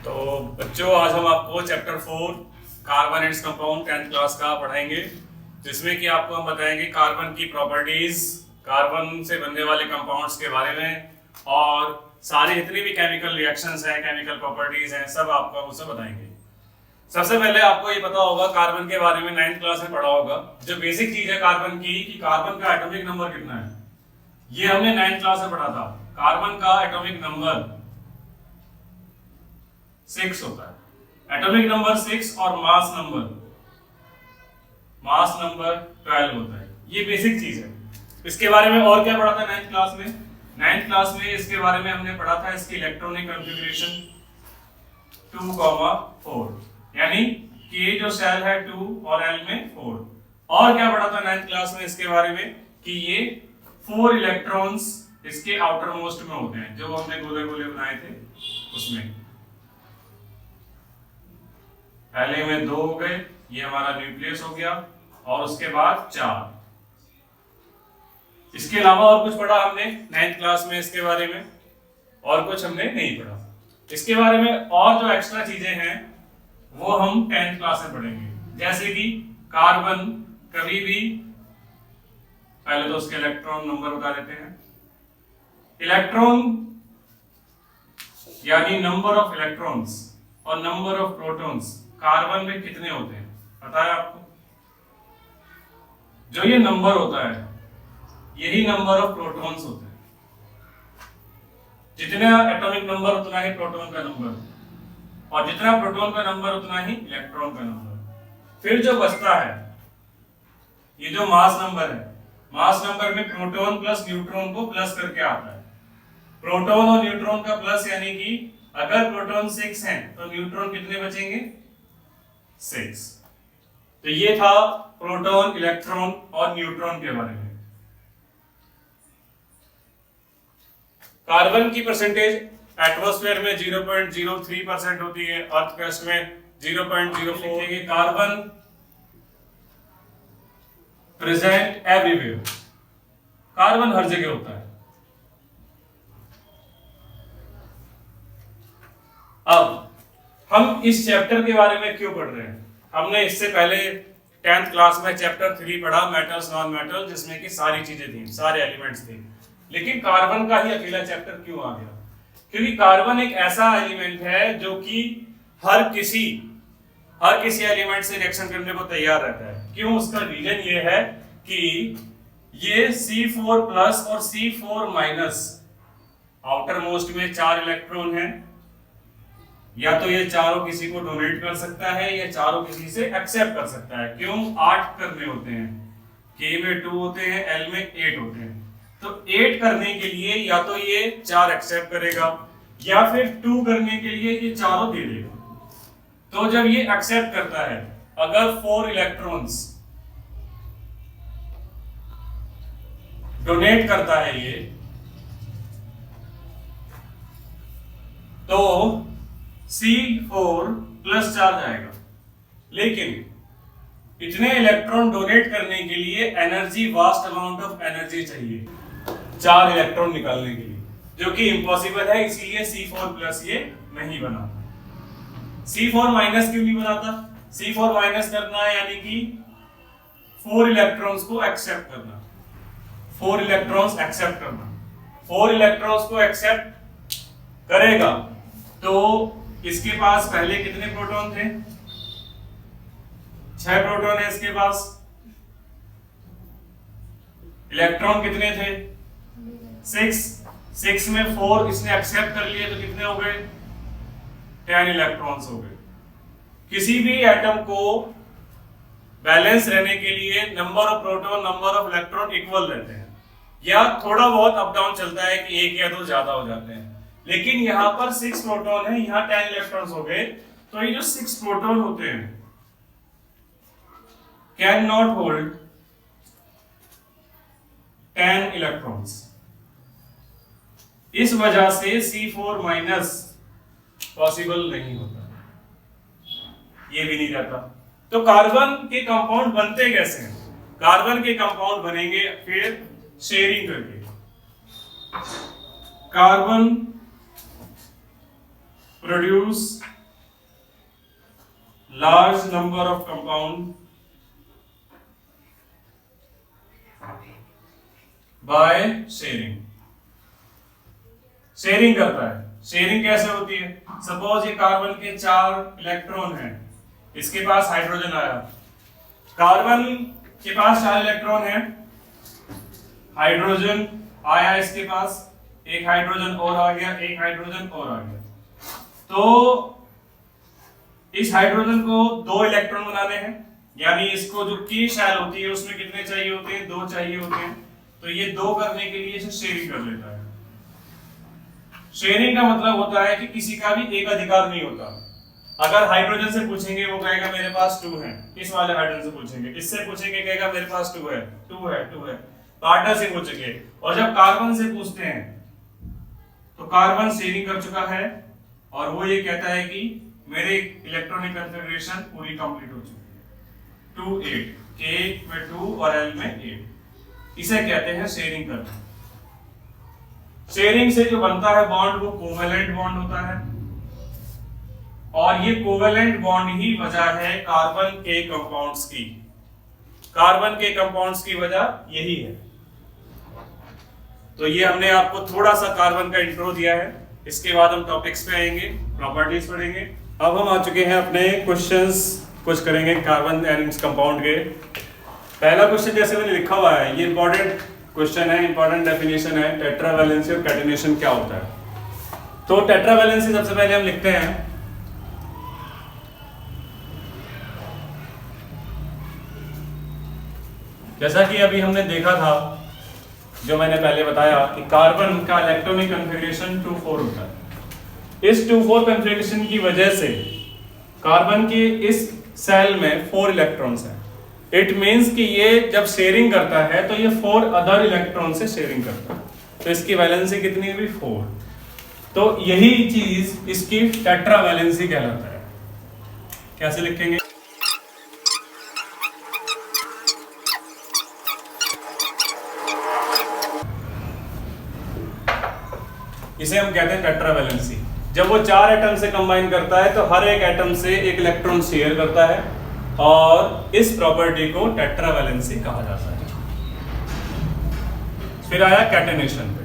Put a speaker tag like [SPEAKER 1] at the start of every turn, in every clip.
[SPEAKER 1] तो बच्चों, आज हम आपको chapter 4 carbon and compound 10th class का पढ़ाएंगे, जिसमें कि आपको हम बताएंगे कार्बन की प्रॉपर्टीज, कार्बन से बनने वाले कंपाउंड्स के बारे में और सारे जितने भी केमिकल रिएक्शंस हैं, केमिकल प्रॉपर्टीज हैं, सब आपको हम उससे बताएंगे। सबसे पहले आपको ये पता होगा कार्बन के बारे में 9th क्लास में पढ़ा होगा। जो बेसिक चीज है कार्बन की कि कार्बन का एटॉमिक नंबर कितना है, ये हमने 9th क्लास में पढ़ा था। कार्बन का एटॉमिक नंबर 6 होता है, एटॉमिक नंबर 6 और मास नंबर 12 होता है। ये बेसिक चीज है। इसके बारे में और क्या पढ़ा था 9th क्लास में? 9th क्लास में इसके बारे में हमने पढ़ा था इसकी इलेक्ट्रॉनिक कॉन्फ़िगरेशन 2,4, यानी K जो सेल है 2 और L में 4। और क्या पढ़ा था 9th क्लास में इसके बारे में कि ये 4 इलेक्ट्रॉन्स इसके आउटर मोस्ट में होते हैं, जो हमने गोले गोले बनाए थे उसमें। पहले में 2 हो गए, ये हमारा न्यूक्लियस हो गया, और उसके बाद 4। इसके अलावा और कुछ पढ़ा हमने 9th क्लास में इसके बारे में? और कुछ हमने नहीं पढ़ा। इसके बारे में और जो एक्स्ट्रा चीजें हैं वो हम 10th क्लास में पढ़ेंगे। जैसे कि कार्बन कभी भी, पहले तो उसके इलेक्ट्रॉन नंबर बता देते हैं। इलेक्ट्रॉन यानी नंबर ऑफ इलेक्ट्रॉन्स और नंबर ऑफ प्रोटॉन्स कार्बन में कितने होते हैं पता है आपको? जो ये नंबर होता है यही नंबर ऑफ प्रोटॉन्स होते हैं। जितना एटॉमिक नंबर उतना ही प्रोटॉन का नंबर, और जितना प्रोटॉन का नंबर उतना ही इलेक्ट्रॉन का नंबर। फिर जो बचता है ये जो मास नंबर है, मास नंबर में प्रोटॉन प्लस न्यूट्रॉन को प्लस करके आता है। प्रोटॉन और न्यूट्रॉन का प्लस, यानी कि अगर प्रोटॉन 6 हैं तो न्यूट्रॉन कितने बचेंगे? 6। तो ये था प्रोटॉन, इलेक्ट्रॉन और न्यूट्रॉन के बारे में। कार्बन की परसेंटेज एटमॉस्फेयर में 0.03% होती है, अर्थ क्रस्ट में 0.04। कार्बन प्रेजेंट एवरीवेयर, कार्बन हर जगह होता है। अब हम इस चैप्टर के बारे में क्यों पढ़ रहे हैं? हमने इससे पहले 10th क्लास में चैप्टर 3 पढ़ा, मेटल्स नॉन मेटल, जिसमें कि सारी चीजें थी, सारे एलिमेंट्स थे। लेकिन कार्बन का ही अकेला चैप्टर क्यों आ गया? क्योंकि कार्बन एक ऐसा एलिमेंट है जो कि हर किसी एलिमेंट से रिएक्शन करने को तैयार रहता है। क्यों? उसका रीजन ये है कि ये C4 प्लस और C4 माइनस, आउटर मोस्ट में 4 इलेक्ट्रॉन हैं, या तो ये चारों किसी को डोनेट कर सकता है या चारों किसी से एक्सेप्ट कर सकता है। क्यों? 8 करने होते हैं, K में 2 होते हैं, L में 8 होते हैं। तो 8 करने के लिए या तो ये 4 एक्सेप्ट करेगा या फिर 2 करने के लिए ये चारों दे देगा। तो जब ये एक्सेप्ट करता है, अगर 4 इलेक्ट्रॉन्स डोनेट करता है ये, तो C4 प्लस 4 जाएगा। लेकिन इतने इलेक्ट्रॉन डोनेट करने के लिए energy, vast amount of energy चाहिए 4 इलेक्ट्रॉन निकालने के लिए, जो कि इम्पॉसिबल है। इसीलिए C4 प्लस ये नहीं बना। C4 माइनस क्यों नहीं बनाता? C4 माइनस करना है यानी कि 4 इलेक्ट्रॉन्स को एक्सेप्ट करना, 4 इलेक्ट्रॉन्स एक्सेप्ट करना। 4 इलेक्ट्रॉन्स को एक्सेप्ट करेगा तो इसके पास पहले कितने प्रोटॉन थे? 6 प्रोटॉन है इसके पास। इलेक्ट्रॉन कितने थे? 6 में 4 इसने एक्सेप्ट कर लिए तो कितने हो गए? 10 इलेक्ट्रॉन्स हो गए। किसी भी एटम को बैलेंस रहने के लिए number of proton, number of electron equal रहते हैं, या थोड़ा बहुत अप डाउन चलता है कि 1 या 2 ज्यादा हो जाते हैं। लेकिन यहां पर 6 प्रोटॉन है, यहां 10 इलेक्ट्रॉन्स हो गए। तो ये जो 6 प्रोटॉन होते हैं कैन नॉट होल्ड 10 इलेक्ट्रॉन्स। इस वजह से C4 माइनस पॉसिबल नहीं होता, ये भी नहीं रहता। तो कार्बन के कंपाउंड बनते कैसे हैं? कार्बन के कंपाउंड बनेंगे फिर शेयरिंग करके। Carbon produce large number of compound by sharing. Sharing करता है। शेयरिंग कैसे होती है? सपोज ये कार्बन के 4 इलेक्ट्रॉन हैं, इसके पास हाइड्रोजन आया, कार्बन के पास 4 इलेक्ट्रॉन हैं, हाइड्रोजन आया इसके पास, एक हाइड्रोजन और आ गया, एक हाइड्रोजन और आ गया। तो इस हाइड्रोजन को 2 इलेक्ट्रॉन बनाने हैं, यानी इसको जो की शेल होती है उसमें कितने चाहिए होते हैं? 2 चाहिए होते हैं। तो ये 2 करने के लिए इसे शेयरिंग कर लेता है। शेयरिंग का मतलब होता है कि किसी का भी एक अधिकार नहीं होता। अगर हाइड्रोजन से पूछेंगे वो कहेगा मेरे पास 2 है, इस वाले हाइड्रोजन से पूछेंगे, इससे पूछेंगे कहेगा मेरे पास 2 है, 2 है, 2 है, पार्टनर से पूछेंगे। और जब कार्बन से पूछते हैं तो कार्बन शेयरिंग कर चुका है और वो ये कहता है कि मेरे इलेक्ट्रॉनिक कॉन्फ़िगरेशन पूरी कंप्लीट हो चुकी है। 2 8, K में 2 और L में 8, इसे कहते हैं शेयरिंग करना। शेयरिंग से जो बनता है बॉन्ड वो कोवेलेंट बॉन्ड होता है, और ये कोवेलेंट बॉन्ड ही वजह है कार्बन के कंपाउंड्स की। कार्बन के कंपाउंड्स की वजह यही है। तो ये हमने आपको थोड़ा सा कार्बन का इंट्रो दिया है। इसके बाद हम टॉपिक्स पे आएंगे, प्रॉपर्टीज पढ़ेंगे। अब हम आ चुके हैं अपने क्वेश्चंस, कुछ करेंगे कार्बन एंड कंपाउंड के। पहला क्वेश्चन जैसे मैंने लिखा हुआ है, ये इंपॉर्टेंट क्वेश्चन है, इंपॉर्टेंट डेफिनेशन है, टेट्रावैलेंसी और कैटेनेशन क्या होता है। तो टेट्रावैलेंसी सबसे पहले हम लिखते हैं, जैसा कि अभी हमने देखा था, जो मैंने पहले बताया कि कार्बन का इलेक्ट्रॉनिक कॉन्फ़िगरेशन 2 4 होता है। इस 2 4 कॉन्फ़िगरेशन की वजह से कार्बन के इस सेल में 4 इलेक्ट्रॉन्स हैं। इट मींस कि ये जब शेयरिंग करता है तो ये 4 अदर इलेक्ट्रॉन से शेयरिंग करता है, तो इसकी वैलेंसी कितनी हुई? 4। तो यही चीज इसकी टेट्रावैलेंसी कहलाता है। कैसे लिखेंगे? इसे हम कहते हैं टेट्रावैलेंसी। जब वो 4 एटम से कंबाइन करता है तो हर एक एटम से एक इलेक्ट्रॉन शेयर करता है, और इस प्रॉपर्टी को टेट्रावैलेंसी कहा जाता है। फिर आया कैटेनेशन पे।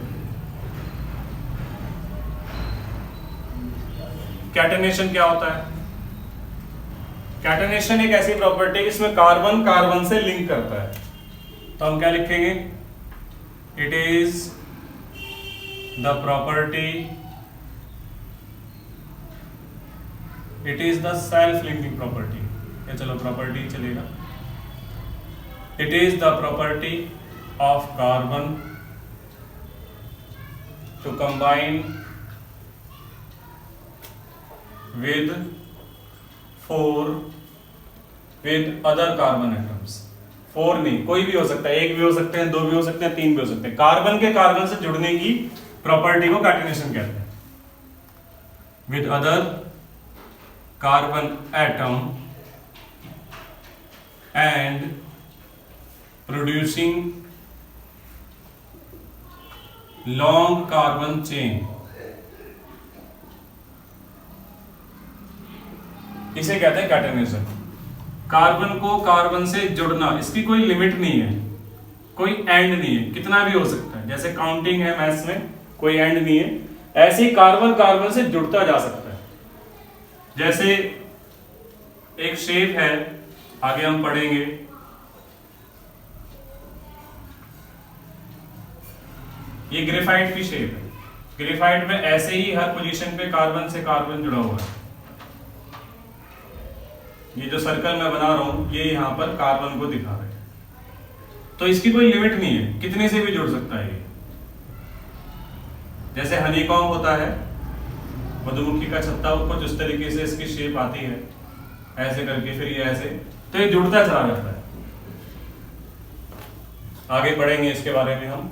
[SPEAKER 1] कैटेनेशन क्या होता है? कैटेनेशन एक ऐसी प्रॉपर्टी है जिसमें कार्बन कार्बन से लिंक करता है। तो हम क्या लिखेंगे? It is the property, it is the self linking property, या चलो प्रॉपर्टी चलेगा। It is the property of carbon to combine with 4 with other carbon atoms। 4 नहीं, कोई भी हो सकता है, 1 भी हो सकते हैं, 2 भी हो सकते हैं, 3 भी हो सकते हैं। कार्बन के कार्बन से जुड़ने की प्रॉपर्टी को कैटेनेशन कहते हैं। with other carbon atom and producing long carbon chain, इसे कहते हैं कैटेनेशन। कार्बन को कार्बन से जुड़ना, इसकी कोई लिमिट नहीं है, कोई एंड नहीं है, कितना भी हो सकता है। जैसे काउंटिंग है मैथ्स में, कोई एंड नहीं है, ऐसे ही कार्बन कार्बन से जुड़ता जा सकता है। जैसे एक शेप है, आगे हम पढ़ेंगे, ये ग्रेफाइट की शेप है। ग्रेफाइट में ऐसे ही हर पोजीशन पे कार्बन से कार्बन जुड़ा हुआ है। ये जो सर्कल मैं बना रहा हूं ये यहाँ पर कार्बन को दिखा रहे हैं। तो इसकी कोई लिमिट नहीं है, कितने से भी जुड़ सकता है ये। जैसे हनीकॉम्ब होता है, मधुमक्खी का छत्ता, कुछ उस तरीके से इसकी शेप आती है, ऐसे करके, फिर ये ऐसे, तो ये जुड़ता चला जाता है। आगे पढ़ेंगे इसके बारे में हम।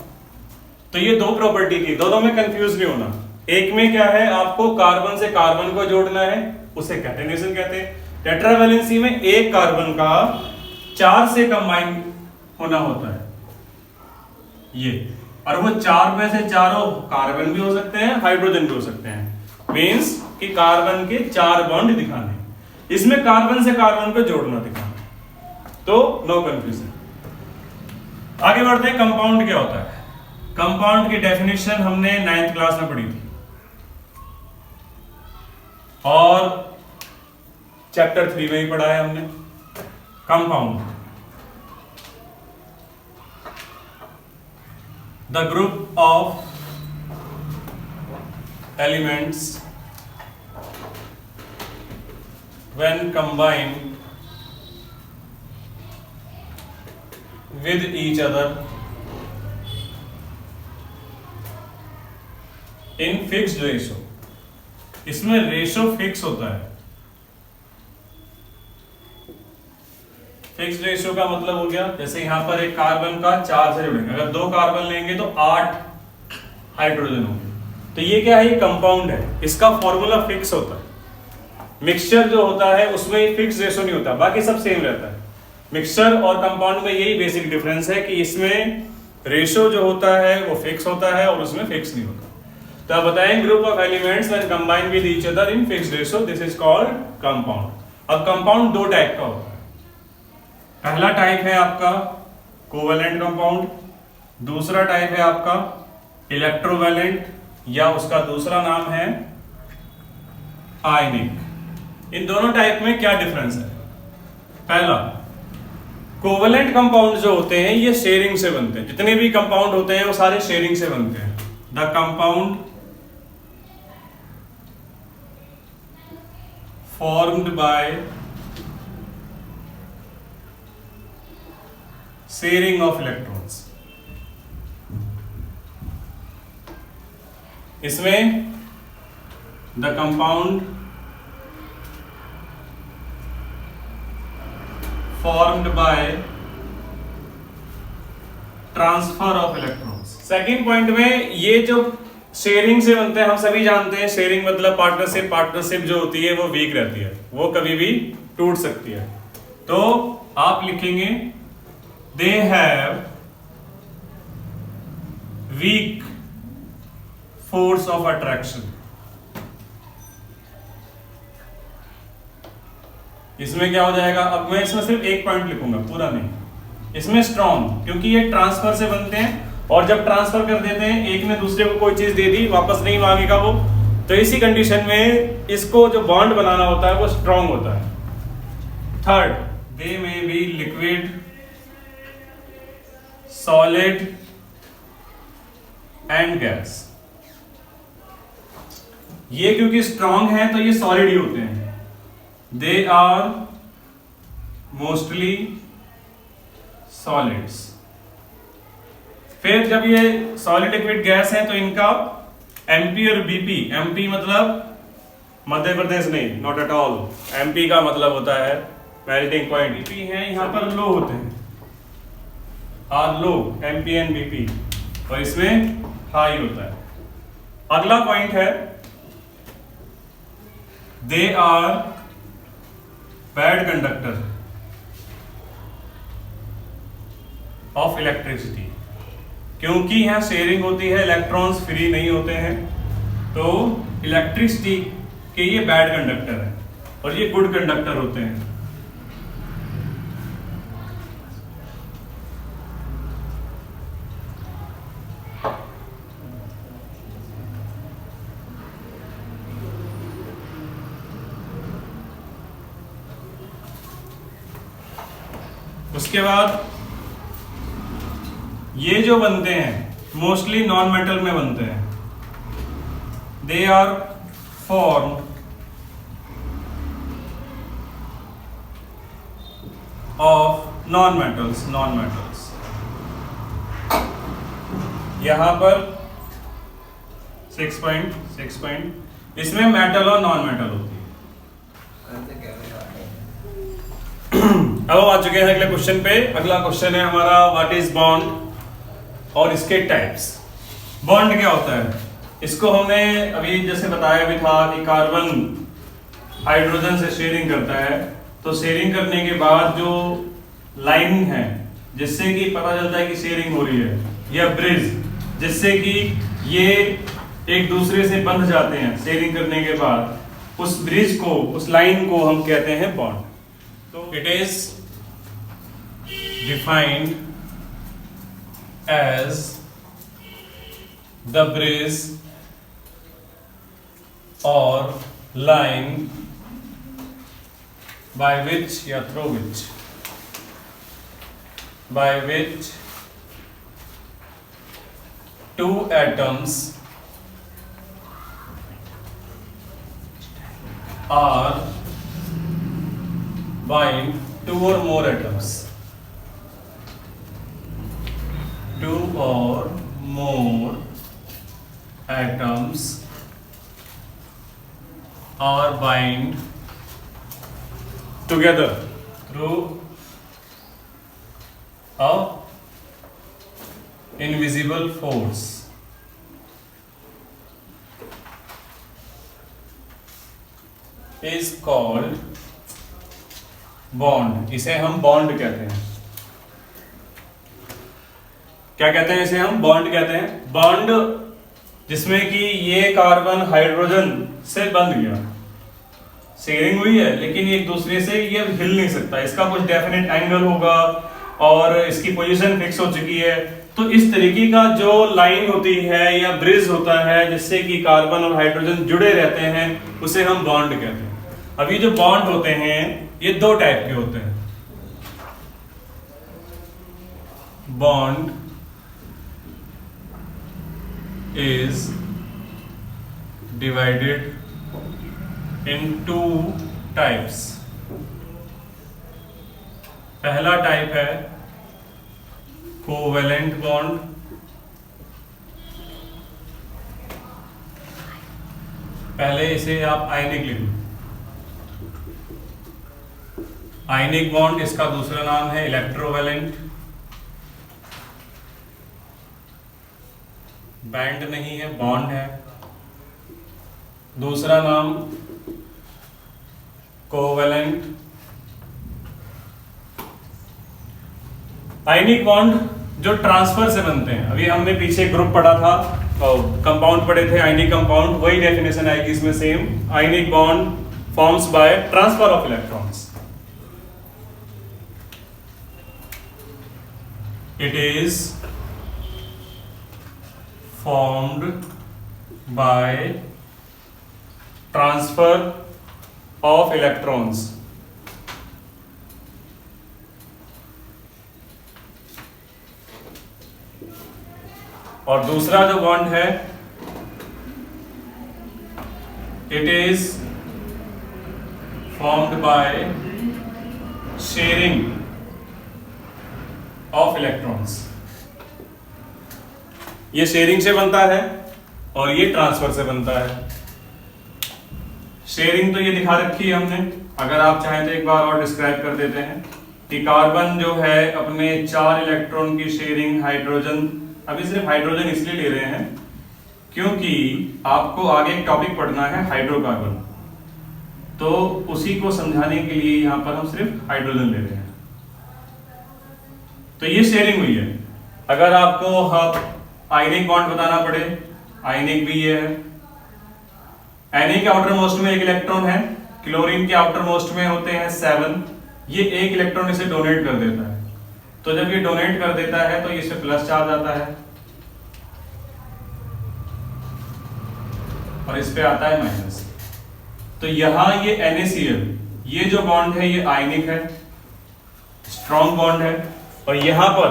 [SPEAKER 1] तो ये 2 प्रॉपर्टी थी, दोनों में कंफ्यूज नहीं होना। एक में क्या है, आपको कार्बन से कार्बन को जोड़ना है, उसे कैटेनेशन कहते हैं। टेट्रावैलेंसी में एक कार्बन का 4 से कंबाइन होना होता है ये, और वो 4 में से चारों कार्बन भी हो सकते हैं, हाइड्रोजन भी हो सकते हैं। मींस कि कार्बन के 4 बॉन्ड दिखाने, इसमें कार्बन से कार्बन को जोड़ना दिखाना, तो नो कंफ्यूजन। आगे बढ़ते हैं, कंपाउंड क्या होता है। कंपाउंड की डेफिनेशन हमने 9th क्लास में पढ़ी थी और चैप्टर 3 में ही पढ़ा है हमने। Compound, the group of elements when combined with each other in fixed ratio। इसमें रेशो फिक्स होता है। फिक्स रेशो का मतलब हो गया, जैसे यहां पर एक कार्बन का 4 से जुड़ेंगे, अगर 2 कार्बन लेंगे तो 8 हाइड्रोजन होंगे, तो ये क्या है, ये कंपाउंड है, इसका फॉर्मूला फिक्स होता है। मिक्सचर जो होता है उसमें फिक्स रेशो नहीं होता, बाकी सब सेम रहता है। मिक्सचर और कंपाउंड में यही बेसिक डिफरेंस है कि इसमें रेशो जो होता है वो फिक्स होता है और उसमें फिक्स नहीं होता। तो आप बताएं, group of elements when combined with each other in fixed ratio, this is called compound. अब कंपाउंड 2 टाइप का होता है। पहला टाइप है आपका कोवेलेंट कंपाउंड, दूसरा टाइप है आपका इलेक्ट्रोवैलेंट, या उसका दूसरा नाम है आयनिक। इन दोनों टाइप में क्या डिफरेंस है? पहला, कोवेलेंट कंपाउंड जो होते हैं ये शेयरिंग से बनते हैं, जितने भी कंपाउंड होते हैं वो सारे शेयरिंग से बनते हैं। The compound formed by sharing of electrons, इसमें the compound formed by transfer of electrons। Second point में ये जो शेयरिंग से बनते हैं, हम सभी जानते हैं शेयरिंग मतलब पार्टनरशिप। पार्टनरशिप जो होती है वो वीक रहती है, वो कभी भी टूट सकती है। तो आप लिखेंगे they have weak force of attraction. इसमें क्या हो जाएगा, अब मैं इसमें सिर्फ एक पॉइंट लिखूंगा, पूरा नहीं। इसमें स्ट्रॉन्ग, क्योंकि ये ट्रांसफर से बनते हैं और जब ट्रांसफर कर देते हैं, एक ने दूसरे को कोई चीज दे दी, वापस नहीं मांगेगा वो, तो इसी कंडीशन में इसको जो बॉन्ड बनाना होता है वो स्ट्रॉन्ग होता है। Third, they may be liquid, solid and gas. ये क्योंकि स्ट्रॉन्ग है तो ये सॉलिड ही होते हैं। They are mostly solids। फिर जब ये सॉलिड लिक्विड गैस है तो इनका एमपी और बीपी, एमपी मतलब मध्य प्रदेश नहीं, नॉट एट ऑल, एमपी का मतलब होता है मेल्टिंग पॉइंट, बीपी है यहाँ पर लो होते हैं, R low, MP and BP, और इसमें हाई होता है। अगला पॉइंट है they are bad conductor of electricity. क्योंकि यहां शेयरिंग होती है, इलेक्ट्रॉन्स फ्री नहीं होते हैं, तो इलेक्ट्रिसिटी के ये बैड कंडक्टर है और ये गुड कंडक्टर होते हैं। उसके बाद ये जो बनते हैं मोस्टली नॉन मेटल में बनते हैं, they are formed of non metals. Non metals यहां पर 6 पॉइंट, इसमें मेटल और नॉन मेटल होती है। अब हम आ चुके हैं अगले क्वेश्चन पे। अगला क्वेश्चन है हमारा व्हाट इज बॉन्ड और इसके टाइप्स। बॉन्ड क्या होता है, इसको हमने अभी जैसे बताया भी था कि कार्बन हाइड्रोजन से शेयरिंग करता है, तो शेयरिंग करने के बाद जो लाइन है जिससे कि पता चलता है कि शेयरिंग हो रही है, या ब्रिज जिससे कि ये एक दूसरे से बंध जाते हैं शेयरिंग करने के बाद, उस ब्रिज को, उस लाइन को हम कहते हैं बॉन्ड। तो it is defined as the bridge और लाइन by which या through which, by which two atoms are bind, two or more atoms, two or more atoms are bind together through a invisible force is called bond। इसे हम bond कहते हैं। क्या कहते हैं इसे हम? बॉन्ड कहते हैं। बॉन्ड जिसमें कि ये कार्बन हाइड्रोजन से बंध गया, शेयरिंग हुई है, लेकिन एक दूसरे से ये हिल नहीं सकता, इसका कुछ डेफिनेट एंगल होगा और इसकी पोजीशन फिक्स हो चुकी है। तो इस तरीके का जो लाइन होती है या ब्रिज होता है जिससे कि कार्बन और हाइड्रोजन जुड़े रहते हैं, उसे हम बॉन्ड कहते हैं। अभी जो बॉन्ड होते हैं ये दो टाइप के होते हैं। Bond is divided in two types। पहला टाइप है कोवेलेंट बॉन्ड, पहले इसे आप आयनिक लिख लो। आयनिक बॉन्ड, इसका दूसरा नाम है इलेक्ट्रोवेलेंट। बैंड नहीं है, बॉन्ड है। दूसरा नाम कोवेलेंट। आयनिक बॉन्ड जो ट्रांसफर से बनते हैं, अभी हमने पीछे ग्रुप पढ़ा था और कंपाउंड पढ़े थे, आयनिक कंपाउंड, वही डेफिनेशन आएगी इसमें same. Ionic bond forms by transfer of electrons. It is formed by transfer of electrons. और दूसरा जो बॉन्ड है, it is formed by sharing of electrons. ये शेयरिंग से बनता है और ये ट्रांसफर से बनता है। शेयरिंग तो ये दिखा रखी है हमने, अगर आप चाहें तो एक बार और डिस्क्राइब कर देते हैं कि कार्बन जो है अपने 4 इलेक्ट्रॉन की शेयरिंग हाइड्रोजन, अभी सिर्फ हाइड्रोजन इसलिए ले रहे हैं क्योंकि आपको आगे एक टॉपिक पढ़ना है हाइड्रोकार्बन, तो उसी को समझाने के लिए यहां पर हम सिर्फ हाइड्रोजन ले रहे हैं। तो ये शेयरिंग हुई है। अगर आपको आयनिक बॉन्ड बताना पड़े, आयनिक भी ये है। Na के आउटर मोस्ट में 1 इलेक्ट्रॉन है, क्लोरीन के आउटर मोस्ट में होते हैं 7। ये 1 इलेक्ट्रॉन इसे डोनेट कर देता है, तो जब ये डोनेट कर देता है तो इसे प्लस चार्ज आता है और इस पे आता है माइनस। तो यहां ये NaCl, ये जो बॉन्ड है ये आयनिक है, स्ट्रॉन्ग बॉन्ड है। और यहां पर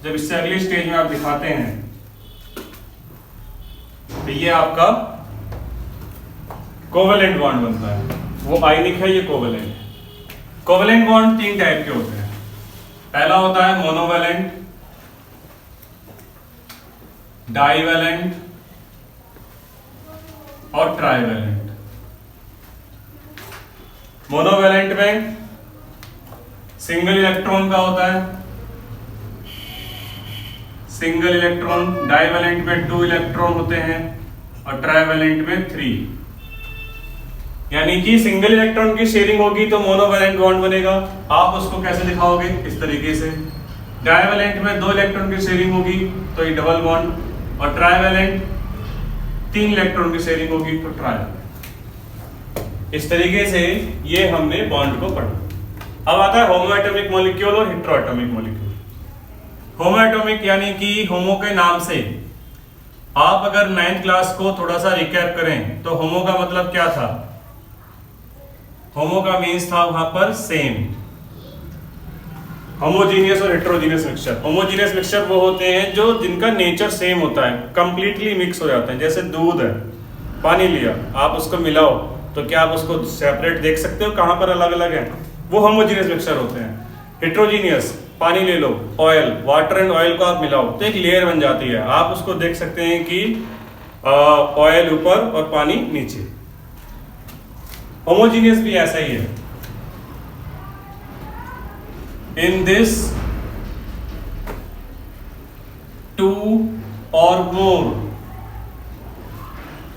[SPEAKER 1] जब इससे अगले स्टेज में आप दिखाते हैं तो ये आपका कोवेलेंट बॉन्ड बनता है। वो आयनिक है, ये कोवेलेंट। कोवेलेंट बॉन्ड 3 टाइप के होते हैं। पहला होता है मोनोवेलेंट, डाईवेलेंट और ट्राईवेलेंट। मोनोवेलेंट में सिंगल इलेक्ट्रॉन का होता है, सिंगल इलेक्ट्रॉन। डाईवेलेंट में 2 इलेक्ट्रॉन होते हैं और ट्राईवेलेंट में 3। यानी कि सिंगल इलेक्ट्रॉन की शेयरिंग होगी तो मोनोवेलेंट बॉन्ड बनेगा। आप उसको कैसे दिखाओगे? इस तरीके से। डाईवेलेंट में 2 इलेक्ट्रॉन की शेयरिंग होगी तो ये डबल बॉन्ड, और ट्राईवेलेंट 3 इलेक्ट्रॉन की शेयरिंग होगी तो ट्राईवेलेंट। इस तरीके से ये हमने बॉन्ड को पढ़ा। अब आता है होमोएटॉमिक मॉलिक्यूल और हेटेरोएटॉमिक मॉलिक्यूल। होमोएटॉमिक यानी कि होमो के नाम से आप अगर 9th क्लास को थोड़ा सा रिकैप करें तो होमो का मतलब क्या था? होमो का मीन्स था वहां पर सेम। होमोजीनियस और हेटेरोजीनियस मिक्सचर। होमोजीनियस मिक्सचर वो होते हैं जो जिनका नेचर सेम होता है, कंप्लीटली मिक्स हो जाते हैं। जैसे दूध है, पानी लिया, आप उसको मिलाओ तो क्या आप उसको सेपरेट देख सकते हो कहां पर अलग अलग है? वो होमोजीनियस मिक्सचर होते हैं। हेटेरोजीनियस, पानी ले लो, ऑयल, वाटर एंड ऑयल को आप मिलाओ तो एक लेयर बन जाती है, आप उसको देख सकते हैं कि ऑयल ऊपर और पानी नीचे। होमोजीनियस भी ऐसा ही है। इन दिस टू और मोर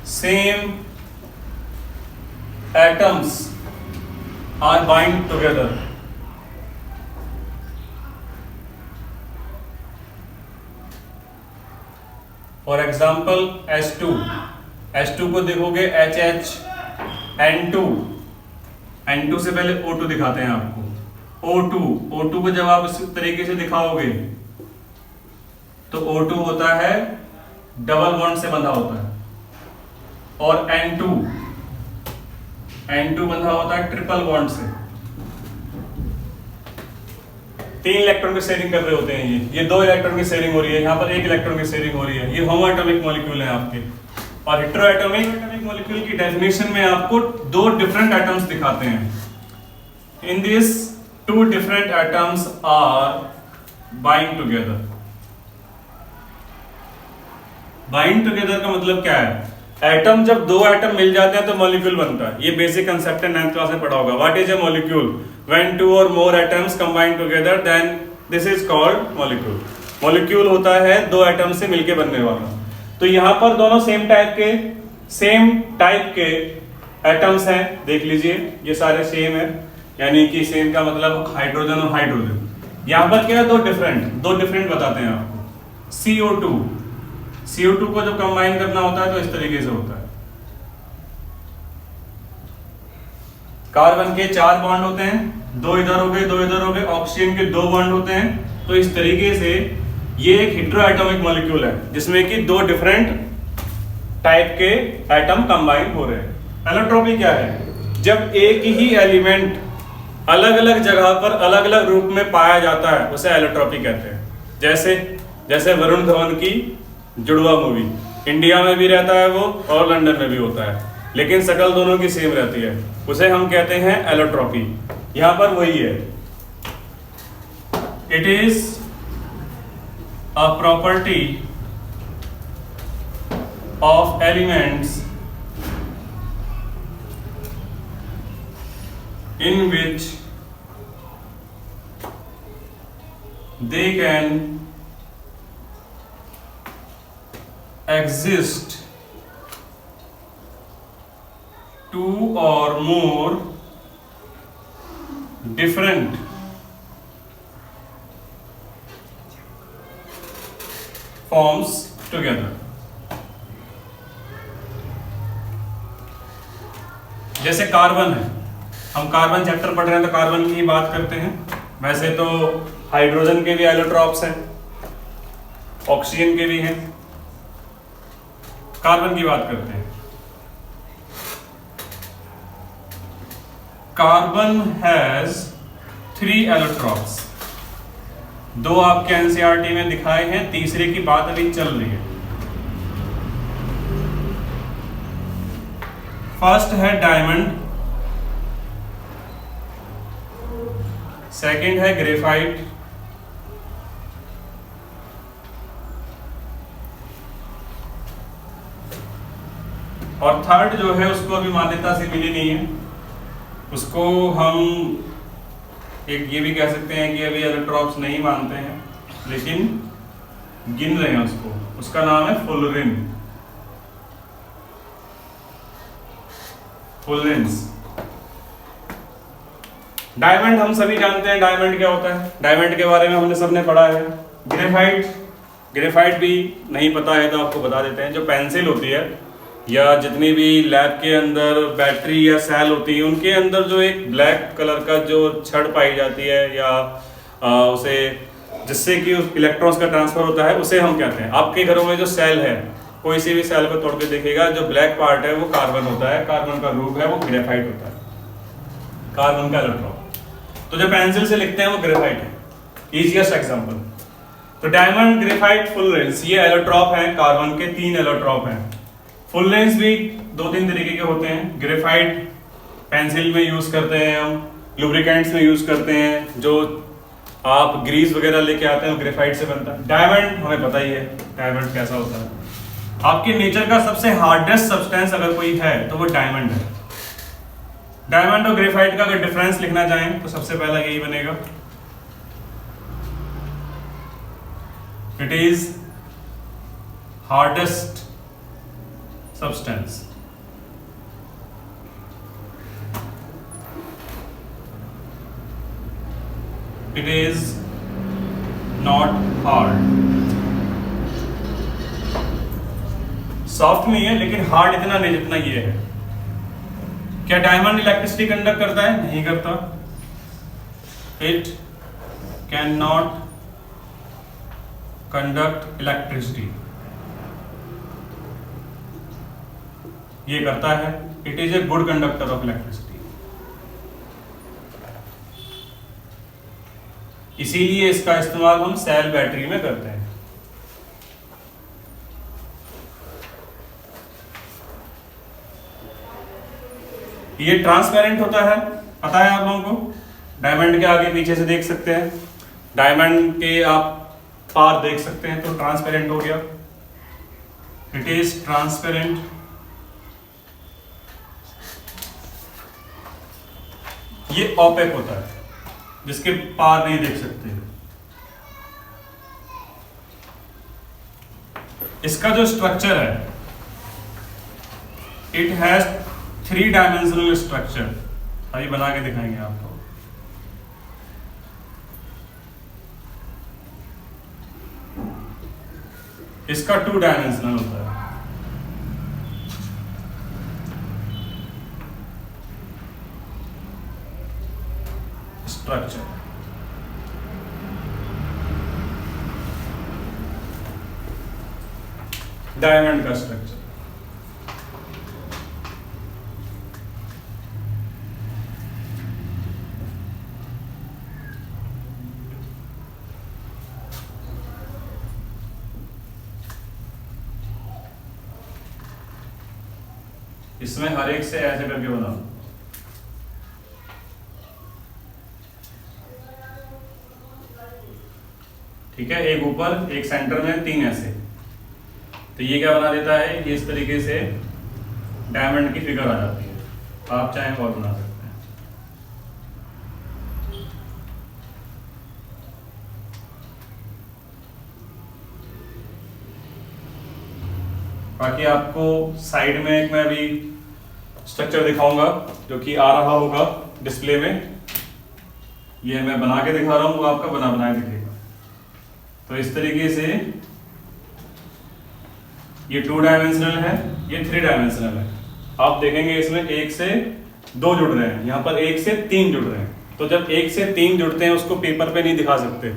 [SPEAKER 1] same atoms are bind together. For example, H2 को देखोगे HHN2 से पहले O2 दिखाते हैं आपको। O2 को जब आप इस तरीके से दिखाओगे तो O2 होता है डबल बॉन्ड से बंधा होता है, और N2 बंधा होता है ट्रिपल बॉन्ड से। 3 इलेक्ट्रॉन की शेयरिंग कर रहे होते हैं। ये 2 इलेक्ट्रॉन की शेयरिंग हो रही है, यहाँ पर 1 इलेक्ट्रॉन की शेयरिंग हो रही है। ये होमोएटॉमिक मॉलिक्यूल है आपके। और हेटेरोएटॉमिक मॉलिक्यूल की डेफिनेशन में आपको 2 डिफरेंट एटम्स दिखाते हैं। In this 2 different atoms are bind together. Bind together का मतलब क्या है? एटम, जब 2 एटम मिल जाते हैं तो मॉलिक्यूल बनता है। ये बेसिक कंसेप्ट है, 9th क्लास में पढ़ा होगा। What is a molecule? When 2 और more atoms combine together then this is called molecule. Molecule होता है 2 एटम से मिलके बनने वाला। तो यहाँ पर दोनों सेम टाइप के एटम्स हैं, देख लीजिए ये सारे सेम है, यानी कि सेम का मतलब हाइड्रोजन और हाइड्रोजन। यहाँ पर क्या है? 2 डिफरेंट बताते हैं आपको। CO2 को जब कंबाइन करना होता है तो इस तरीके से होता है। कार्बन के 4 बॉन्ड होते हैं, 2 इधर हो गए, 2 इधर हो गए। ऑक्सीजन के 2 बॉन्ड होते हैं। तो इस तरीके से ये एक हेटेरोएटॉमिक मॉलिक्यूल है जिसमें कि 2 डिफरेंट टाइप के एटम कंबाइन हो रहे हैं। एलोट्रोपी क्या है? जब एक ही एलिमेंट अलग अलग जगह पर अलग अलग रूप में पाया जाता है उसे एलोट्रोपी कहते हैं। जैसे वरुण धवन की जुड़वा मूवी, इंडिया में भी रहता है वो और लंदन में भी होता है, लेकिन शक्ल दोनों की सेम रहती है, उसे हम कहते हैं एलोट्रोपी। यहां पर वही है। It is a property of elements in which they can exist 2 or more different forms together. जैसे कार्बन है, हम कार्बन चैप्टर पढ़ रहे हैं तो कार्बन की बात करते हैं। वैसे तो हाइड्रोजन के भी एलोट्रॉप्स हैं, ऑक्सीजन के भी हैं, कार्बन की बात करते हैं। Carbon has 3 allotropes. 2 आपके एनसीईआरटी में दिखाए हैं, तीसरे की बात अभी चल रही है। फर्स्ट है डायमंड, सेकंड है ग्रेफाइट, और थर्ड जो है उसको अभी मान्यता से मिली नहीं है। उसको हम एक ये भी कह सकते हैं कि अभी एलोट्रॉप्स नहीं मानते हैं, लेकिन गिन रहे हैं उसको। उसका नाम है फुलरेंस। डायमंड हम सभी जानते हैं डायमंड क्या होता है, डायमंड के बारे में हमने सबने पढ़ा है। ग्रेफाइट भी नहीं पता है तो आपको बता देते हैं। जो पेंसिल होती है या जितनी भी लैब के अंदर बैटरी या सेल होती है उनके अंदर जो एक ब्लैक कलर का जो छड़ पाई जाती है या उसे जिससे कि उस इलेक्ट्रॉन्स का ट्रांसफर होता है उसे हम कहते हैं। आपके घरों में जो सेल है, कोई सी भी सेल को तोड़ के देखिएगा, जो ब्लैक पार्ट है वो कार्बन होता है, कार्बन का ग्रुप है वो ग्रेफाइट होता है, कार्बन का इलेक्ट्रॉन। तो जो पेंसिल से लिखते हैं वो ग्रेफाइट है, इजिएस्ट एग्जांपल। तो डायमंड, ग्रेफाइट, फुल रेंज, ये एलोट्रॉप हैं, कार्बन के 3 एलोट्रॉप हैं। फुल रेंज भी 2-3 तरीके के होते हैं। ग्रेफाइट पेंसिल में यूज करते हैं हम, लुब्रिकेंट्स में यूज करते हैं, जो आप ग्रीस वगैरह लेके आते हैं वो ग्रेफाइट से बनता है। डायमंड हमें पता ही है डायमंड कैसा होता है। आपके नेचर का सबसे हार्डेस्ट सब्सटेंस अगर कोई है तो वो डायमंड है। डायमंड और ग्रेफाइट का अगर डिफरेंस लिखना चाहें तो सबसे पहला यही बनेगा, it is hardest substance, it is not hard, soft नहीं है लेकिन हार्ड इतना नहीं जितना ये है। क्या डायमंड इलेक्ट्रिसिटी कंडक्ट करता है? नहीं करता। It can not conduct electricity, ये करता है। It is a good conductor of electricity, इसीलिए इसका इस्तेमाल हम सेल बैटरी में करते हैं। ये ट्रांसपेरेंट होता है, पता है आप लोगों को। डायमंड के आगे पीछे से देख सकते हैं, डायमंड के आप पार देख सकते हैं, तो ट्रांसपेरेंट हो गया। It is transparent. ये ओपेक होता है, जिसके पार नहीं देख सकते। इसका जो स्ट्रक्चर है, इट हैज 3 डायमेंशनल स्ट्रक्चर। अभी बना के दिखाएंगे आपको। इसका 2 डायमेंशनल होता है। स्ट्रक्चर डायमंड का स्ट्रक्चर। इसमें हर एक से ऐसे करके बनाओ। ठीक है, एक ऊपर एक सेंटर में 3 ऐसे। तो ये क्या बना देता है, ये इस तरीके से डायमंड की फिगर आ जाती है। आप चाहें और बना सकते हैं। बाकी आपको साइड में एक मैं अभी स्ट्रक्चर दिखाऊंगा जो कि आ रहा होगा डिस्प्ले में। ये मैं बना के दिखा रहा हूं, वो आपका बना बनाया दिखेगा। तो इस तरीके से ये 2 डायमेंशनल है, ये 3 डायमेंशनल है। आप देखेंगे इसमें 1 से 2 जुड़ रहे हैं, यहाँ पर 1 से 3 जुड़ रहे हैं। तो जब 1 से 3 जुड़ते हैं उसको पेपर पे नहीं दिखा सकते,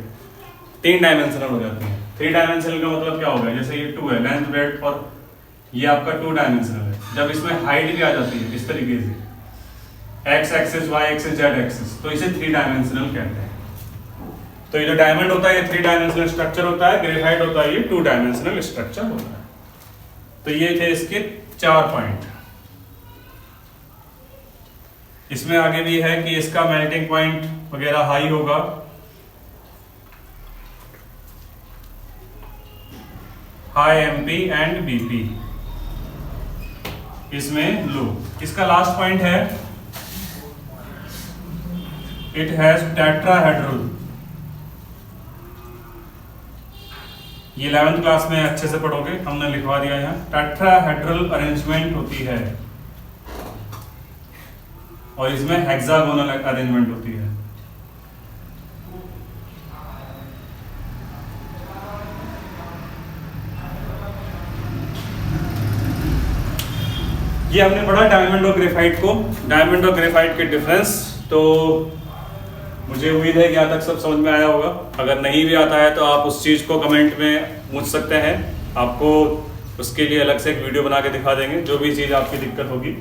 [SPEAKER 1] 3 डायमेंशनल हो जाते हैं। 3 डायमेंशनल का मतलब क्या होगा, जैसे ये 2 है लेंथ ब्रेड्थ, और ये आपका 2 डायमेंशनल है। जब इसमें हाइट भी आ जाती है इस तरीके से, X axis, Y axis, Z axis, तो इसे 3 डायमेंशनल कहते हैं। तो ये जो डायमंड होता है ये 3 डायमेंशनल स्ट्रक्चर होता है, ग्रेफाइट होता है ये 2 डायमेंशनल स्ट्रक्चर होता है। तो ये थे इसके 4 पॉइंट। इसमें आगे भी है कि इसका मेल्टिंग पॉइंट वगैरह हाई होगा, हाई एमपी एंड बीपी, इसमें लो। इसका लास्ट पॉइंट है, इट हैज टेट्राहेड्रल। ये 11th क्लास में अच्छे से पढ़ोगे, हमने लिखवा दिया यहाँ। टेट्राहेड्रल अरेंजमेंट होती है और इसमें हेक्सागोनल अरेंजमेंट होती है। ये हमने पढ़ा डायमंड और ग्रेफाइट को, डायमंड और ग्रेफाइट के डिफरेंस। तो मुझे उम्मीद है कि यहाँ तक सब समझ में आया होगा। अगर नहीं भी आता है तो आप उस चीज़ को कमेंट में पूछ सकते हैं, आपको उसके लिए अलग से एक वीडियो बना के दिखा देंगे, जो भी चीज़ आपकी दिक्कत होगी।